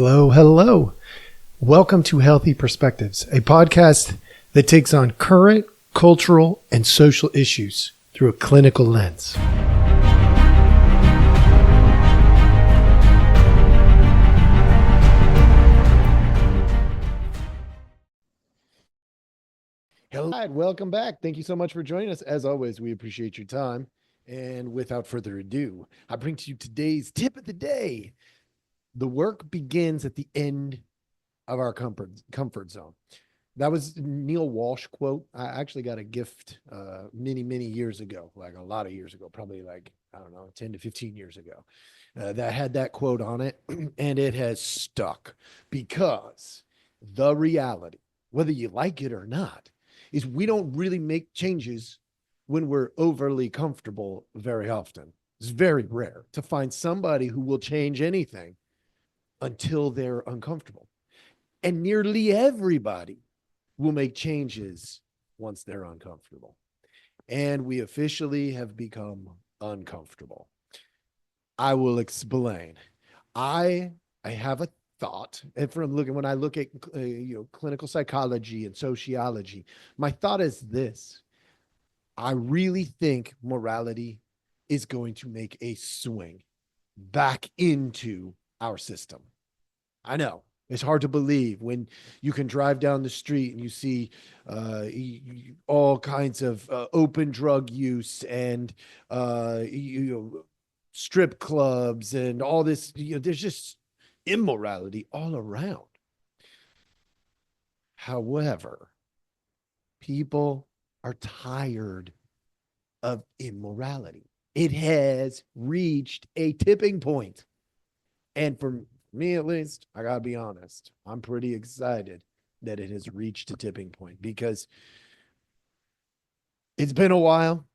Hello, hello. Welcome to Healthy Perspectives, a podcast that takes on current cultural and social issues through a clinical lens. Hello, welcome back. Thank you so much for joining us. As always, we appreciate your time. And without further ado, I bring to you today's tip of the day. The work begins at the end of our comfort zone. That was Neale Walsch quote. I actually got a gift many years ago, like a lot of years ago, probably like, I don't know, 10 to 15 years ago, that had that quote on it. And it has stuck because the reality, whether you like it or not, is we don't really make changes when we're overly comfortable very often. It's very rare to find somebody who will change anything until they're uncomfortable. And nearly everybody will make changes once they're uncomfortable. And we officially have become uncomfortable. I will explain. I have a thought, and when I look at clinical psychology and sociology, my thought is this: I really think morality is going to make a swing back into our system. I know it's hard to believe when you can drive down the street and you see all kinds of open drug use and strip clubs and all this. There's just immorality all around. However, people are tired of immorality. It has reached a tipping point. And for me, at least, I gotta be honest, I'm pretty excited that it has reached a tipping point because it's been a while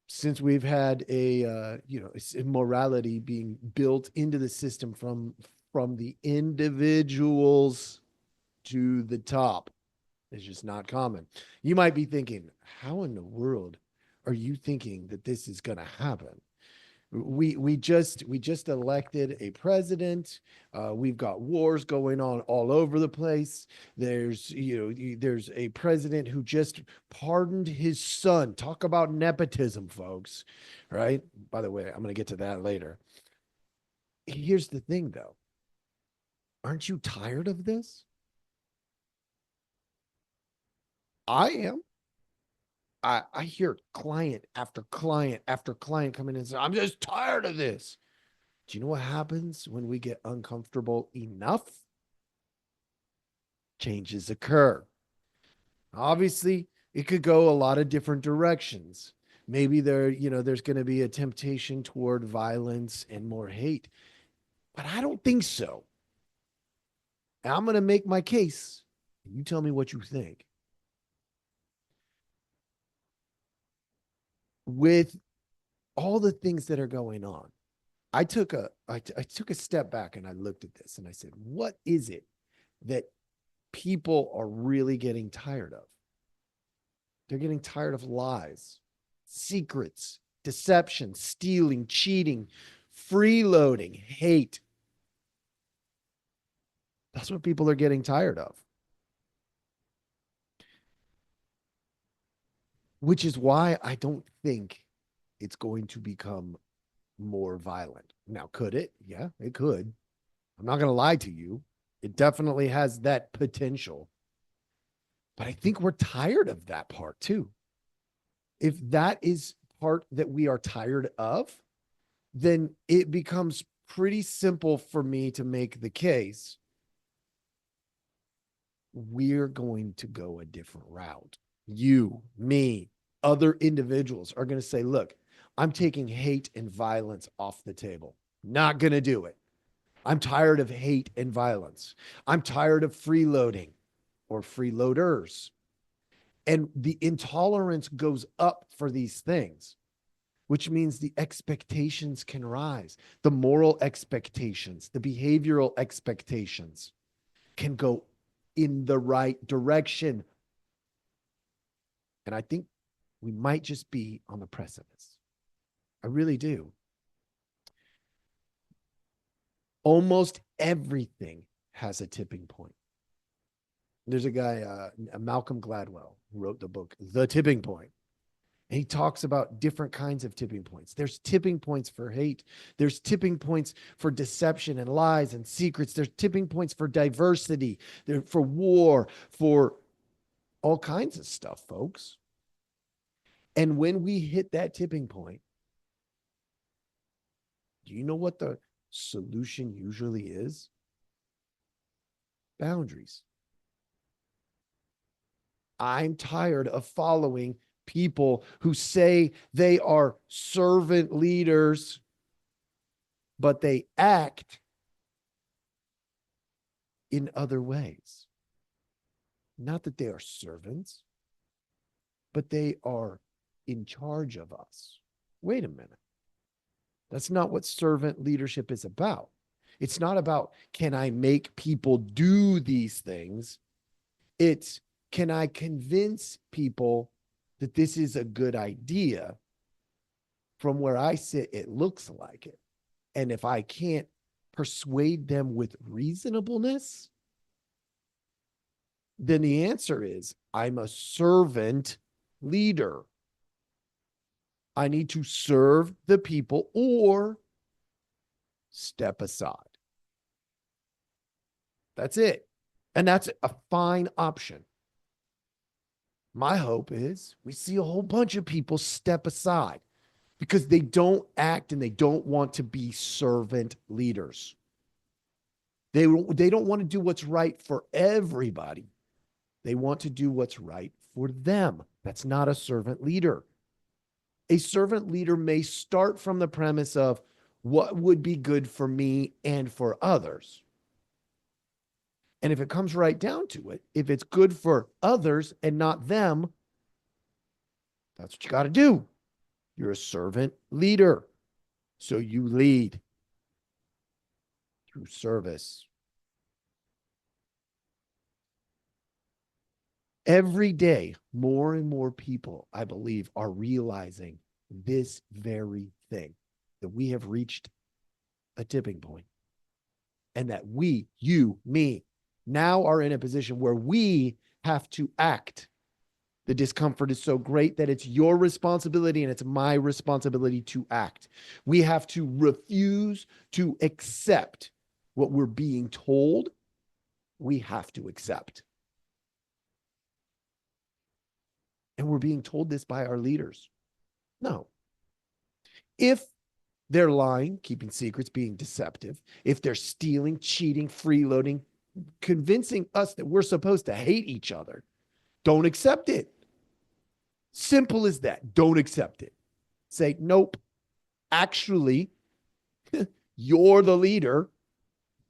since we've had immorality being built into the system from the individuals to the top. It's just not common. You might be thinking, how in the world are you thinking that this is going to happen? We just elected a president. We've got wars going on all over the place. There's a president who just pardoned his son. Talk about nepotism, folks. Right? By the way, I'm going to get to that later. Here's the thing, though. Aren't you tired of this? I am. I hear client after client after client coming in and say, I'm just tired of this. Do you know what happens when we get uncomfortable enough? Changes occur. Obviously, it could go a lot of different directions. Maybe there's going to be a temptation toward violence and more hate, but I don't think so. And I'm going to make my case. You tell me what you think. With all the things that are going on, I took a step back and I looked at this and I said, what is it that people are really getting tired of? They're getting tired of lies, secrets, deception, stealing, cheating, freeloading, hate. That's what people are getting tired of. Which is why I don't think it's going to become more violent. Now, could it? Yeah, it could. I'm not going to lie to you. It definitely has that potential. But I think we're tired of that part too. If that is part that we are tired of, then it becomes pretty simple for me to make the case. We're going to go a different route. You, me, other individuals are going to say, look, I'm taking hate and violence off the table. Not going to do it. I'm tired of hate and violence. I'm tired of freeloading or freeloaders. And the intolerance goes up for these things, which means the expectations can rise. The moral expectations, the behavioral expectations can go in the right direction. And I think we might just be on the precipice. I really do. Almost everything has a tipping point. There's a guy, Malcolm Gladwell, who wrote the book, The Tipping Point. And he talks about different kinds of tipping points. There's tipping points for hate. There's tipping points for deception and lies and secrets. There's tipping points for diversity, for war, for all kinds of stuff, folks. And when we hit that tipping point, do you know what the solution usually is? Boundaries. I'm tired of following people who say they are servant leaders, but they act in other ways. Not that they are servants, but they are in charge of us. Wait a minute. That's not what servant leadership is about. It's not about, can I make people do these things? It's, can I convince people that this is a good idea? From where I sit, it looks like it. And if I can't persuade them with reasonableness, then the answer is, I'm a servant leader. I need to serve the people or step aside. That's it. And that's a fine option. My hope is we see a whole bunch of people step aside because they don't act and they don't want to be servant leaders. They don't want to do what's right for everybody. They want to do what's right for them. That's not a servant leader. A servant leader may start from the premise of what would be good for me and for others. And if it comes right down to it, if it's good for others and not them, that's what you got to do. You're a servant leader. So you lead through service. Every day, more and more people, I believe, are realizing this very thing, that we have reached a tipping point and that we, you, me, now are in a position where we have to act. The discomfort is so great that it's your responsibility and it's my responsibility to act. We have to refuse to accept what we're being told. We have to accept. And we're being told this by our leaders. No. If they're lying, keeping secrets, being deceptive, if they're stealing, cheating, freeloading, convincing us that we're supposed to hate each other, don't accept it. Simple as that. Don't accept it. Say, nope, actually, you're the leader,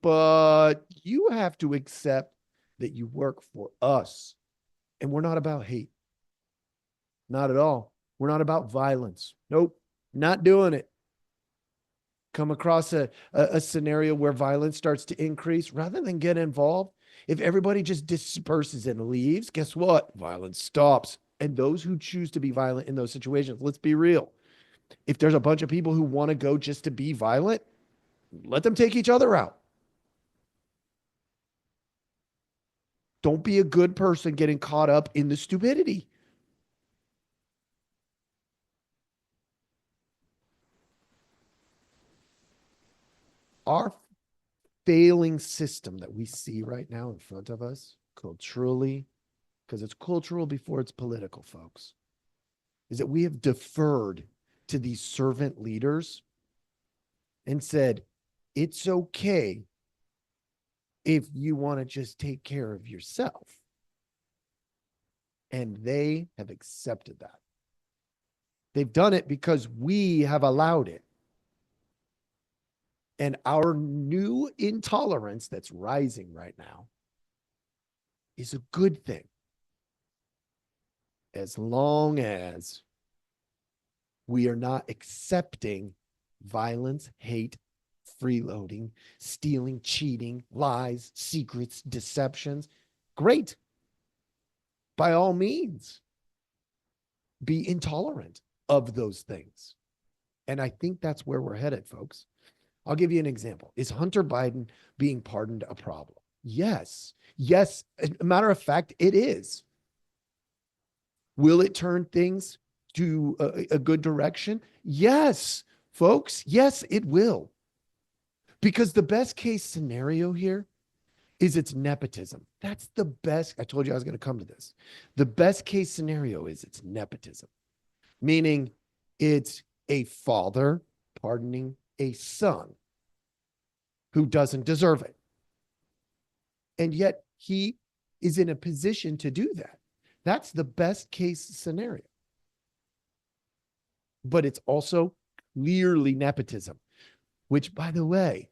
but you have to accept that you work for us. And we're not about hate. Not at all. We're not about violence. Nope, not doing it. Come across a scenario where violence starts to increase, rather than get involved, if everybody just disperses and leaves, guess what? Violence stops. And those who choose to be violent in those situations, let's be real. If there's a bunch of people who want to go just to be violent, let them take each other out. Don't be a good person getting caught up in the stupidity. Our failing system that we see right now in front of us, culturally, because it's cultural before it's political, folks, is that we have deferred to these servant leaders and said, it's okay if you want to just take care of yourself. And they have accepted that. They've done it because we have allowed it. And our new intolerance that's rising right now is a good thing, as long as we are not accepting violence, hate, freeloading, stealing, cheating, lies, secrets, deceptions. Great. By all means, be intolerant of those things. And I think that's where we're headed, folks. I'll give you an example. Is Hunter Biden being pardoned a problem? Yes. Yes. As a matter of fact, it is. Will it turn things to a good direction? Yes, folks. Yes, it will. Because the best case scenario here is it's nepotism. That's the best. I told you I was going to come to this. The best case scenario is it's nepotism, meaning it's a father pardoning a son who doesn't deserve it. And yet he is in a position to do that. That's the best case scenario. But it's also clearly nepotism, which, by the way,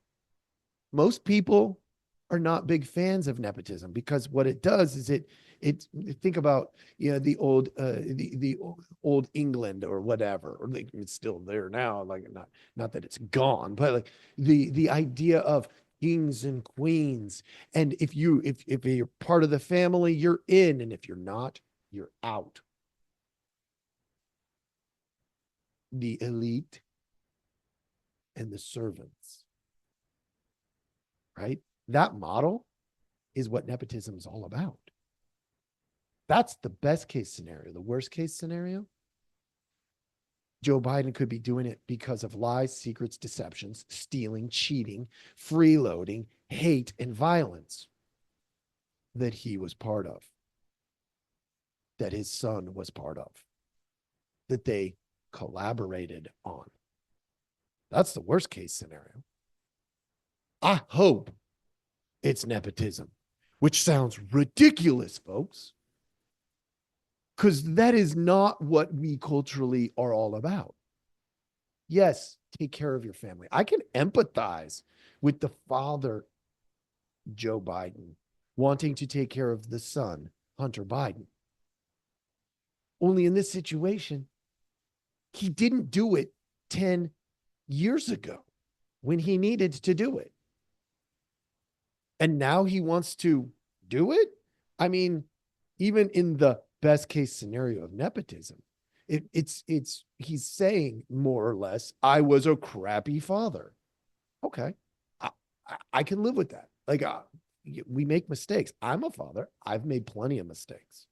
most people are not big fans of nepotism, because what it does is it think about, the old England or whatever, or like it's still there now, like not that it's gone, but like the idea of kings and queens, and if you're part of the family, you're in, and if you're not, you're out. The elite and the servants, right? That model is what nepotism is all about. That's the best case scenario. The worst case scenario, Joe Biden could be doing it because of lies, secrets, deceptions, stealing, cheating, freeloading, hate, and violence that he was part of, that his son was part of, that they collaborated on. That's the worst case scenario. I hope it's nepotism, which sounds ridiculous, folks, because that is not what we culturally are all about. Yes, take care of your family. I can empathize with the father, Joe Biden, wanting to take care of the son, Hunter Biden. Only in this situation, he didn't do it 10 years ago when he needed to do it. And now he wants to do it? I mean, even in the best case scenario of nepotism, it's he's saying more or less, I was a crappy father. Okay. I, I can live with that. Like, we make mistakes. I'm a father. I've made plenty of mistakes.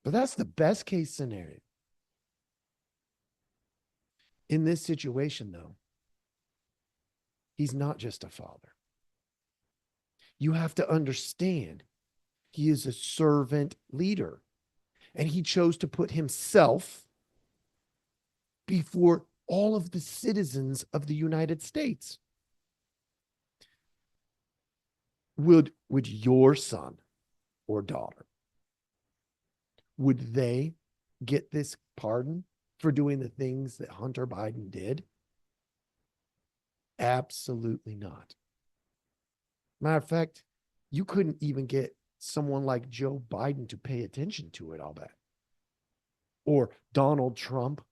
But that's the best case scenario. In this situation, though, he's not just a father. You have to understand he is a servant leader, and he chose to put himself before all of the citizens of the United States. Would your son or daughter, would they get this pardon for doing the things that Hunter Biden did? Absolutely not. Matter of fact, you couldn't even get someone like Joe Biden to pay attention to it, I'll bet. Or Donald Trump.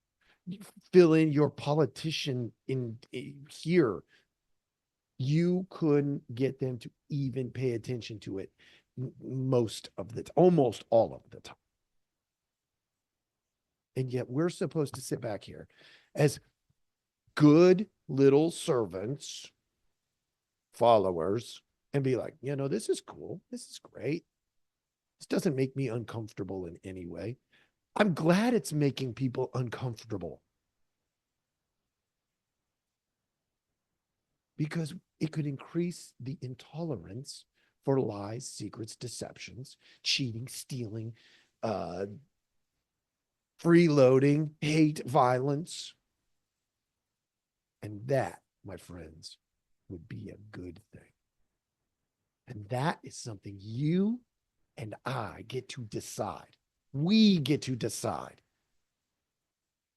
Fill in your politician in here. You couldn't get them to even pay attention to it almost all of the time. And yet we're supposed to sit back here as good little servants, followers, and be like, this is cool. This is great. This doesn't make me uncomfortable in any way. I'm glad it's making people uncomfortable, because it could increase the intolerance for lies, secrets, deceptions, cheating, stealing, freeloading, hate, violence. And that, my friends, would be a good thing. And that is something you and I get to decide. We get to decide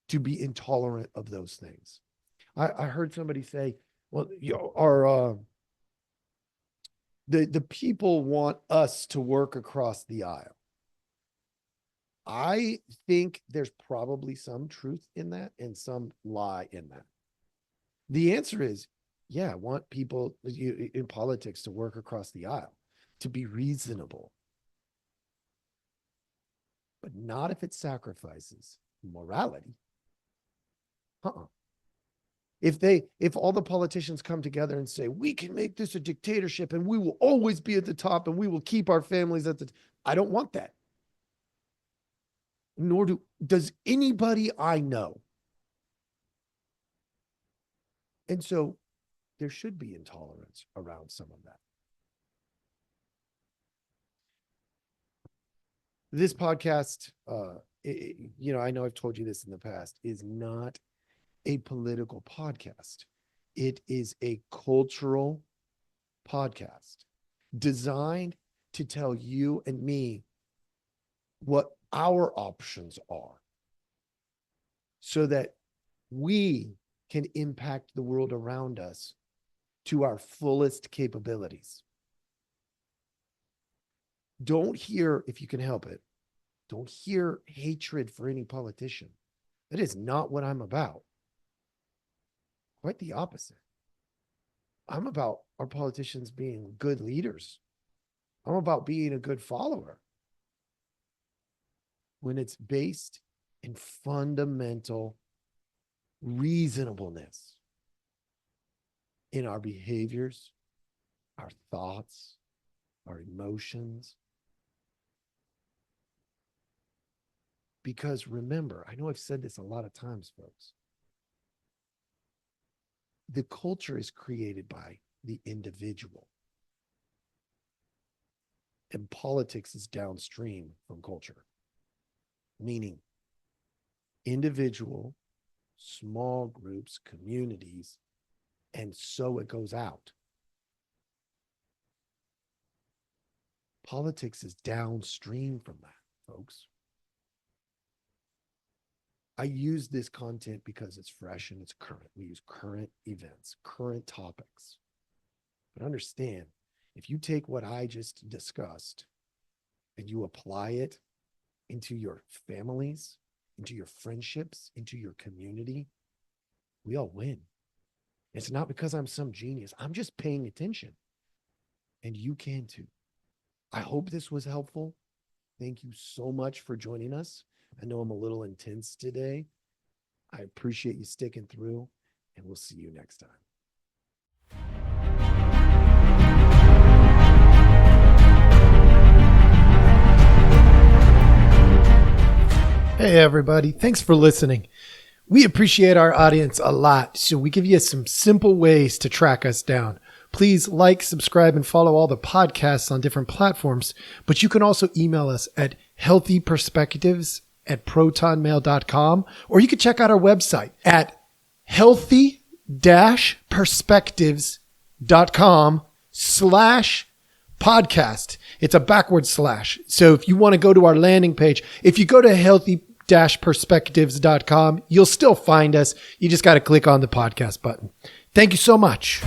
to be intolerant of those things. I heard somebody say, well, the people want us to work across the aisle. I think there's probably some truth in that and some lie in that. The answer is, yeah, I want people in politics to work across the aisle, to be reasonable, but not if it sacrifices morality. Uh-uh. If all the politicians come together and say, we can make this a dictatorship and we will always be at the top and we will keep our families at the, I don't want that. Nor does anybody I know. And so there should be intolerance around some of that. This podcast, I know I've told you this in the past, is not a political podcast. It is a cultural podcast designed to tell you and me what our options are so that we can impact the world around us to our fullest capabilities. Don't hear, if you can help it, don't hear hatred for any politician. That is not what I'm about. Quite the opposite. I'm about our politicians being good leaders. I'm about being a good follower. When it's based in fundamental reasonableness in our behaviors, our thoughts, our emotions. Because remember, I know I've said this a lot of times, folks. The culture is created by the individual. And politics is downstream from culture. Meaning, individual, small groups, communities, and so it goes out. Politics is downstream from that, folks. I use this content because it's fresh and it's current. We use current events, current topics. But understand, if you take what I just discussed and you apply it into your families, into your friendships, into your community, we all win. It's not because I'm some genius. I'm just paying attention. And you can too. I hope this was helpful. Thank you so much for joining us. I know I'm a little intense today. I appreciate you sticking through, and we'll see you next time. Hey, everybody. Thanks for listening. We appreciate our audience a lot, so we give you some simple ways to track us down. Please like, subscribe, and follow all the podcasts on different platforms, but you can also email us at healthyperspectives@protonmail.com, or you can check out our website at healthy-perspectives.com/podcast. It's a backward slash. So if you want to go to our landing page, if you go to healthy-perspectives.com, you'll still find us. You just got to click on the podcast button. Thank you so much.